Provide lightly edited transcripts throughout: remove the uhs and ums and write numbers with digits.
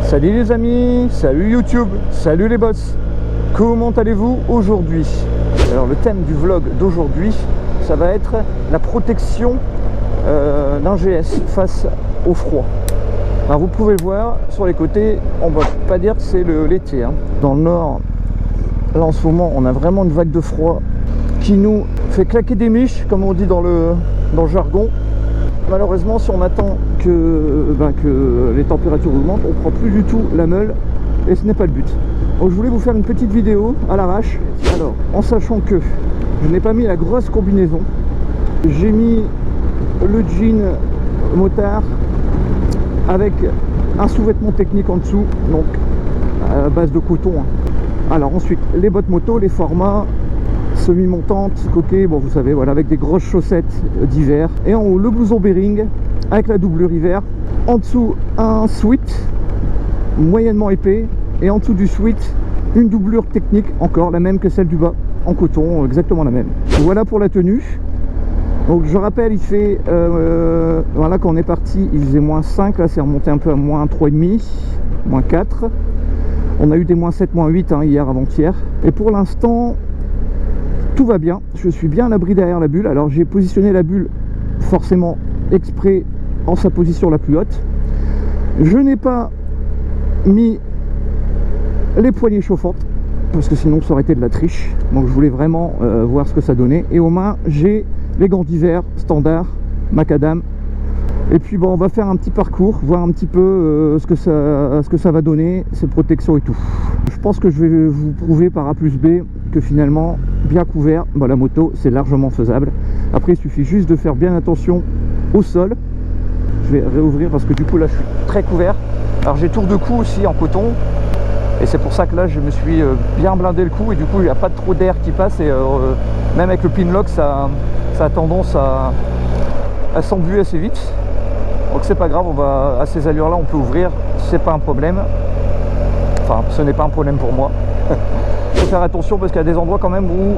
Salut les amis, salut YouTube, salut les boss. Comment allez-vous aujourd'hui? Alors le thème du vlog d'aujourd'hui, ça va être la protection d'un GS face au froid. Alors vous pouvez le voir sur les côtés, on va pas dire que c'est l'été. Dans le nord, là en ce moment, on a vraiment une vague de froid qui nous fait claquer des miches, comme on dit dans le jargon. Malheureusement, si on attend que les températures augmentent, on prend plus du tout la meule et ce n'est pas le but. Donc je voulais vous faire une petite vidéo à l'arrache. Alors, en sachant que je n'ai pas mis la grosse combinaison, j'ai mis le jean motard avec un sous-vêtement technique en dessous, donc à base de coton. Alors ensuite, les bottes moto, les formats semi-montante, coquet, bon vous savez, voilà, avec des grosses chaussettes d'hiver. Et en haut, le blouson Bering avec la doublure hiver. En dessous, un sweat moyennement épais. Et en dessous du sweat, une doublure technique, encore la même que celle du bas, en coton, exactement la même. Voilà pour la tenue. Donc je rappelle, il fait, voilà, quand on est parti, il faisait moins 5, là c'est remonté un peu à moins 3,5, moins 4. On a eu des moins 7, moins 8 hier, avant-hier. Et pour l'instant, tout va bien, je suis bien à l'abri derrière la bulle. Alors j'ai positionné la bulle forcément exprès en sa position la plus haute. Je n'ai pas mis les poignées chauffantes parce que sinon ça aurait été de la triche. Donc je voulais vraiment voir ce que ça donnait. Et aux mains, j'ai les gants d'hiver standard macadam. Et puis bon, on va faire un petit parcours, voir un petit peu ce que ça va donner, cette protection et tout. Je pense que je vais vous prouver par A plus B que finalement, bien couvert, la moto c'est largement faisable. Après il suffit juste de faire bien attention au sol. Je vais réouvrir parce que du coup là je suis très couvert. Alors j'ai tour de cou aussi en coton. Et c'est pour ça que là je me suis bien blindé le cou. Et du coup il n'y a pas trop d'air qui passe. Et même avec le pinlock ça a tendance à s'embuer assez vite. Donc c'est pas grave, à ces allures là on peut ouvrir, c'est pas un problème. Enfin ce n'est pas un problème pour moi. Il faut faire attention parce qu'il y a des endroits quand même où,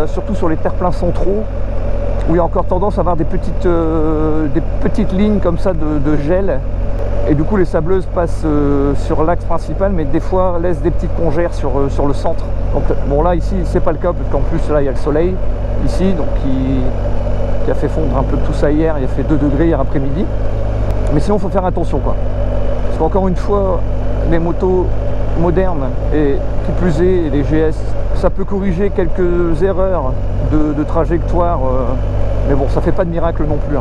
surtout sur les terre-pleins centraux, où il y a encore tendance à avoir des petites lignes comme ça de gel. Et du coup les sableuses passent sur l'axe principal, mais des fois laissent des petites congères sur le centre. Donc bon là ici c'est pas le cas, parce qu'en plus là il y a le soleil ici, donc qui a fait fondre un peu tout ça hier, il a fait 2 degrés hier après-midi. Mais sinon il faut faire attention quoi. Parce qu'encore une fois, les motos modernes et qui plus est les GS, ça peut corriger quelques erreurs de trajectoire, mais bon ça fait pas de miracle non plus,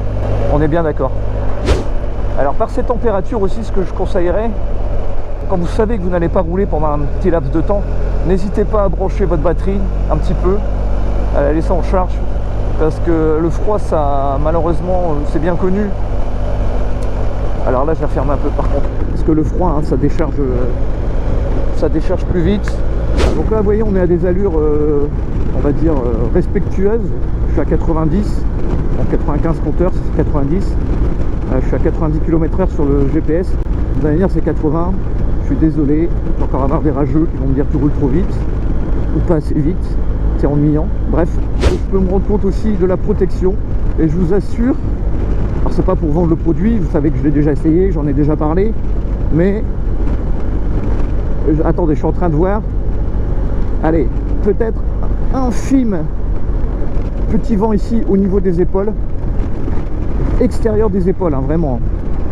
on est bien d'accord. Alors par ces températures aussi, ce que je conseillerais, quand vous savez que vous n'allez pas rouler pendant un petit laps de temps, n'hésitez pas à brancher votre batterie un petit peu, à la laisser en charge, parce que le froid, ça malheureusement c'est bien connu. Alors là je vais refermer un peu par contre, parce que le froid ça décharge plus vite. Donc là vous voyez on est à des allures on va dire respectueuses. Je suis à 90, en 95 compteurs c'est 90. Je suis à 90 km/h sur le GPS. Vous allez dire c'est 80, je suis désolé, il va encore avoir des rageux qui vont me dire tu roules trop vite ou pas assez vite, c'est ennuyant. Bref, je peux me rendre compte aussi de la protection et je vous assure, alors c'est pas pour vendre le produit, vous savez que je l'ai déjà essayé, j'en ai déjà parlé, mais attendez, je suis en train de voir, allez, peut-être infime petit vent ici au niveau des épaules, extérieur des épaules, vraiment,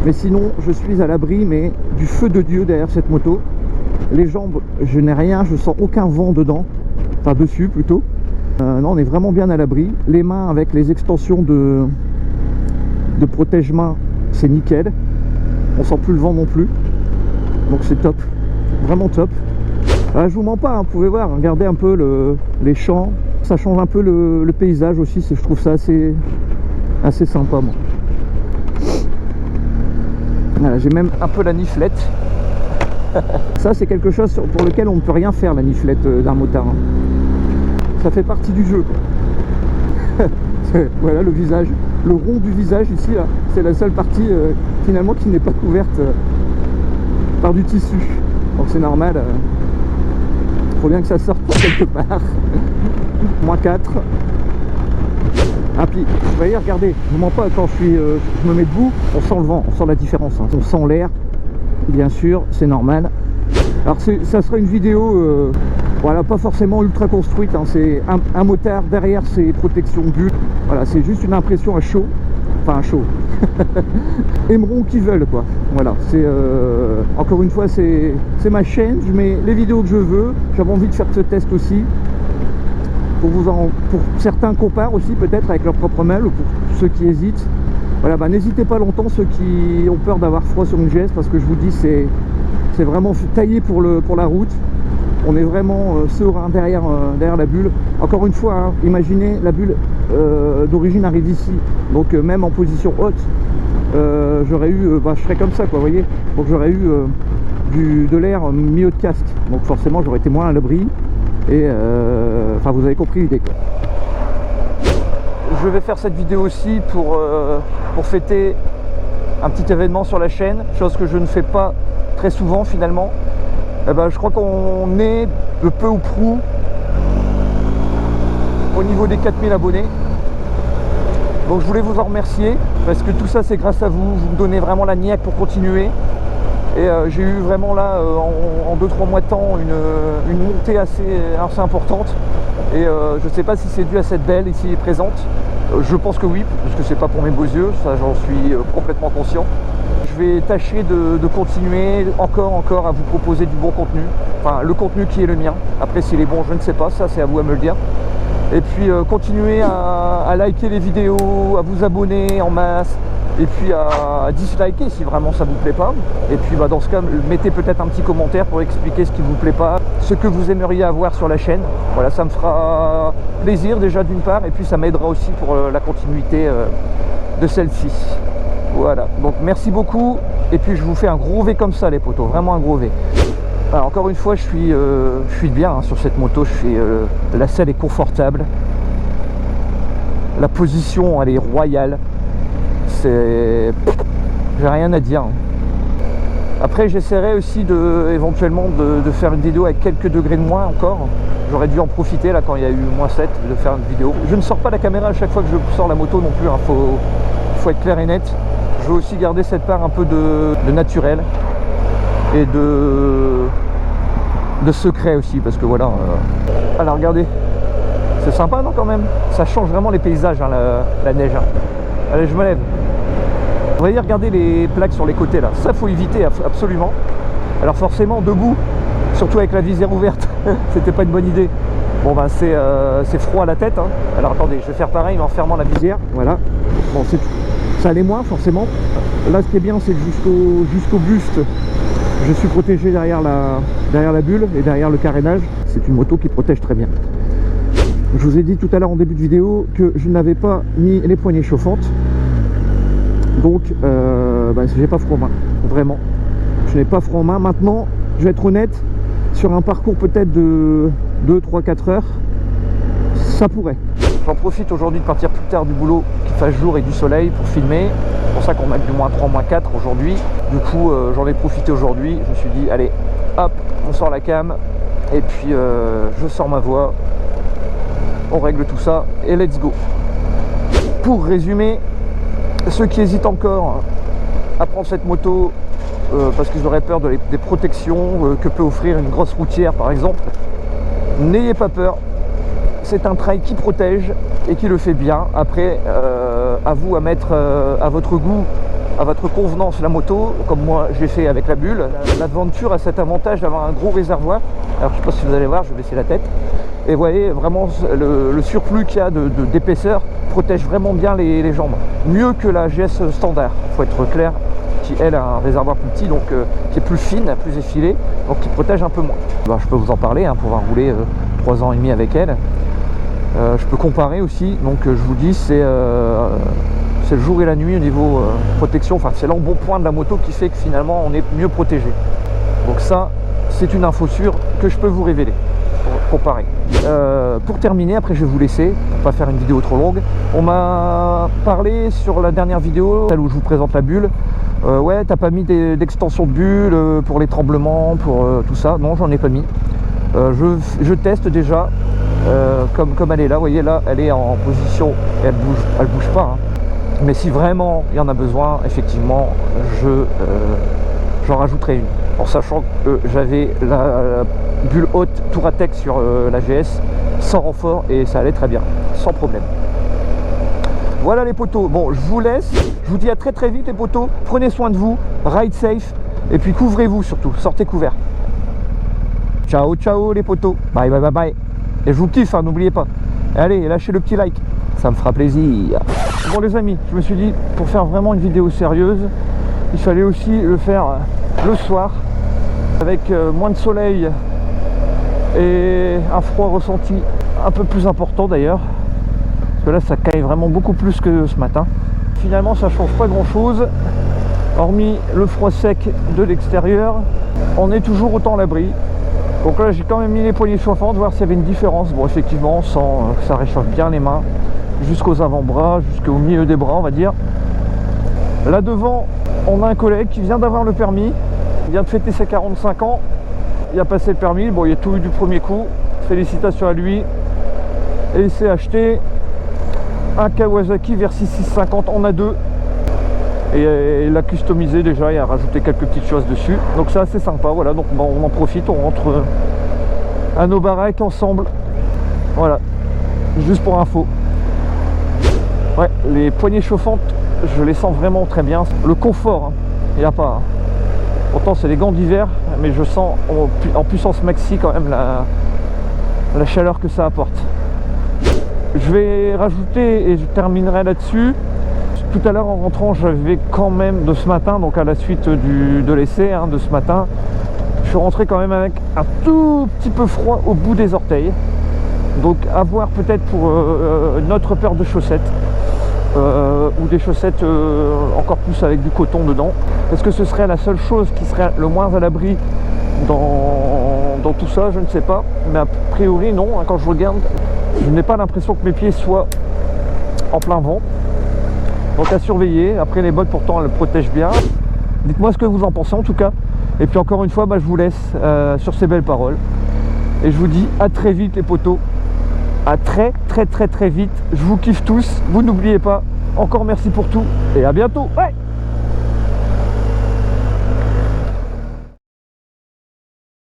mais sinon je suis à l'abri mais du feu de Dieu derrière cette moto. Les jambes, je n'ai rien, je sens aucun vent dedans, enfin dessus plutôt. Non, on est vraiment bien à l'abri. Les mains avec les extensions de protège-main, c'est nickel, on sent plus le vent non plus, donc c'est top, vraiment top. Je vous mens pas, vous pouvez voir, regardez un peu les champs, ça change un peu le paysage aussi, je trouve ça assez sympa moi. Voilà, j'ai même un peu la niflette. Ça c'est quelque chose pour lequel on ne peut rien faire, la niflette d'un motard. Ça fait partie du jeu quoi. Voilà le visage, le rond du visage ici, c'est la seule partie finalement qui n'est pas couverte par du tissu. Donc c'est normal, faut bien que ça sorte quelque part. Moins 4. Ah puis, vous voyez, regardez, je vous mens pas, quand je me mets debout, on sent le vent, on sent la différence, on sent l'air, bien sûr, c'est normal. Alors ça sera une vidéo, voilà, pas forcément ultra construite, hein. C'est un motard derrière ses protections bulles. Voilà, c'est juste une impression à chaud, enfin à chaud. Aimeront qui veulent, quoi. Voilà, c'est encore une fois, c'est ma chaîne, je mets les vidéos que je veux. J'avais envie de faire ce test aussi. Pour certains comparent aussi peut-être avec leur propre mail, ou pour ceux qui hésitent. Voilà, bah, n'hésitez pas longtemps, ceux qui ont peur d'avoir froid sur une GS, parce que je vous dis, c'est vraiment taillé pour la route. On est vraiment serein derrière la bulle. Encore une fois, hein, imaginez la bulle d'origine arrive ici, donc même en position haute, j'aurais eu, je serais comme ça, quoi, vous voyez. Donc j'aurais eu de l'air milieu de casque, donc forcément j'aurais été moins à l'abri. Et enfin, vous avez compris l'idée, quoi. Je vais faire cette vidéo aussi pour fêter un petit événement sur la chaîne, chose que je ne fais pas très souvent finalement. Eh ben, je crois qu'on est de peu ou prou au niveau des 4000 abonnés. Donc je voulais vous en remercier, parce que tout ça c'est grâce à vous. Vous me donnez vraiment la niaque pour continuer. Et j'ai eu vraiment là, en 2-3 mois de temps, une montée assez importante. Et je ne sais pas si c'est dû à cette belle ici présente. Je pense que oui, parce que c'est pas pour mes beaux yeux, ça j'en suis complètement conscient. Je vais tâcher de continuer encore à vous proposer du bon contenu. Enfin, le contenu qui est le mien. Après, s'il est bon, je ne sais pas, ça c'est à vous à me le dire. Et puis continuez à liker les vidéos, à vous abonner en masse. Et puis à disliker si vraiment ça vous plaît pas. Et puis dans ce cas, mettez peut-être un petit commentaire pour expliquer ce qui vous plaît pas, ce que vous aimeriez avoir sur la chaîne. Voilà, ça me fera plaisir déjà d'une part, et puis ça m'aidera aussi pour la continuité de celle-ci. Voilà, donc merci beaucoup. Et puis je vous fais un gros V comme ça les potos, vraiment un gros V. Alors, encore une fois, je suis bien hein, sur cette moto. La selle est confortable. La position, elle est royale. J'ai rien à dire. Après, j'essaierai aussi éventuellement de faire une vidéo avec quelques degrés de moins encore. J'aurais dû en profiter là quand il y a eu -7 de faire une vidéo. Je ne sors pas la caméra à chaque fois que je sors la moto non plus, hein. Faut être clair et net. Je veux aussi garder cette part un peu de naturel et de secret aussi, parce que voilà. Alors regardez, c'est sympa non quand même. Ça change vraiment les paysages, hein, la neige. Hein. Allez, je me lève. Vous voyez, regardez les plaques sur les côtés là. Ça, faut éviter absolument. Alors forcément, debout, surtout avec la visière ouverte, c'était pas une bonne idée. Bon ben c'est froid à la tête. Hein. Alors attendez, je vais faire pareil mais en fermant la visière. Voilà. Bon, ça allait moins forcément. Là, ce qui est bien, c'est que jusqu'au buste, je suis protégé derrière la bulle et derrière le carénage. C'est une moto qui protège très bien. Je vous ai dit tout à l'heure en début de vidéo que je n'avais pas mis les poignées chauffantes. Donc, j'ai pas froid en main. Vraiment. Je n'ai pas froid en main. Maintenant, je vais être honnête, sur un parcours peut-être de 2, 3, 4 heures, ça pourrait. J'en profite aujourd'hui de partir plus tard du boulot, qu'il fasse jour et du soleil pour filmer. C'est pour ça qu'on a du -3, -4 aujourd'hui. Du coup, j'en ai profité aujourd'hui. Je me suis dit, allez, hop, on sort la cam. Et puis, je sors ma voix. On règle tout ça et let's go. Pour résumer, ceux qui hésitent encore à prendre cette moto parce qu'ils auraient peur des protections que peut offrir une grosse routière par exemple, n'ayez pas peur. C'est un trail qui protège et qui le fait bien. Après, à vous à mettre à votre goût, à votre convenance la moto, comme moi j'ai fait avec la bulle. L'Adventure a cet avantage d'avoir un gros réservoir. Alors je ne sais pas si vous allez voir, je vais baisser la tête. Et vous voyez, vraiment le surplus qu'il y a d'épaisseur protège vraiment bien les jambes. Mieux que la GS standard, il faut être clair, qui elle a un réservoir plus petit, donc qui est plus fine, plus effilée, donc qui protège un peu moins. Ben, je peux vous en parler, hein, pour avoir roulé 3 ans et demi avec elle. Je peux comparer aussi, donc je vous dis, c'est le jour et la nuit au niveau protection. Enfin, c'est l'embonpoint de la moto qui fait que finalement on est mieux protégé. Donc ça, c'est une info sûre que je peux vous révéler. Comparer. Pour terminer, après je vais vous laisser pour pas faire une vidéo trop longue. On m'a parlé sur la dernière vidéo, celle où je vous présente la bulle. Ouais, t'as pas mis d'extension de bulle pour les tremblements, pour tout ça. Non, j'en ai pas mis. Je teste déjà comme elle est là. Vous voyez là, elle est en position, elle bouge pas. Hein. Mais si vraiment il y en a besoin, effectivement, j'en rajouterai une. En sachant que j'avais la bulle haute Touratech sur la GS, sans renfort, et ça allait très bien, sans problème. Voilà les potos, bon je vous laisse, je vous dis à très très vite les potos, prenez soin de vous, ride safe, et puis couvrez-vous surtout, sortez couverts. Ciao ciao les potos, bye bye bye bye. Et je vous kiffe, hein, n'oubliez pas. Allez, lâchez le petit like, ça me fera plaisir. Bon les amis, je me suis dit, pour faire vraiment une vidéo sérieuse, il fallait aussi le faire le soir, avec moins de soleil et un froid ressenti un peu plus important d'ailleurs. Parce que là ça caille vraiment beaucoup plus que ce matin. Finalement ça change pas grand chose, hormis le froid sec de l'extérieur, on est toujours autant à l'abri. Donc là j'ai quand même mis les poignées chauffantes, voir s'il y avait une différence. Bon effectivement, ça réchauffe bien les mains, jusqu'aux avant-bras, jusqu'au milieu des bras on va dire. Là devant, on a un collègue qui vient d'avoir le permis, il vient de fêter ses 45 ans, il a passé le permis, bon il a tout eu du premier coup, félicitations à lui. Et il s'est acheté un Kawasaki Versys 650 en A2. Et il l'a customisé déjà, il a rajouté quelques petites choses dessus. Donc c'est assez sympa, voilà, donc on en profite, on rentre à nos baraques ensemble. Voilà, juste pour info. Ouais, les poignées chauffantes, je les sens vraiment très bien. Le confort, il n'y a pas. Pourtant c'est les gants d'hiver, mais je sens en puissance maxi quand même la chaleur que ça apporte. Je vais rajouter, et je terminerai là-dessus. Tout à l'heure en rentrant, j'avais quand même de ce matin, donc à la suite de l'essai de ce matin, je suis rentré quand même avec un tout petit peu froid au bout des orteils. Donc à voir peut-être pour notre paire de chaussettes, ou des chaussettes encore plus avec du coton dedans. Est-ce que ce serait la seule chose qui serait le moins à l'abri dans tout ça? Je ne sais pas, mais a priori non, quand je regarde, je n'ai pas l'impression que mes pieds soient en plein vent. Donc à surveiller. Après les bottes pourtant elles protègent bien. Dites-moi ce que vous en pensez en tout cas. Et puis encore une fois je vous laisse sur ces belles paroles. Et je vous dis à très vite les potos. À très vite. Je vous kiffe tous. Vous n'oubliez pas. Encore merci pour tout. Et à bientôt. Ouais.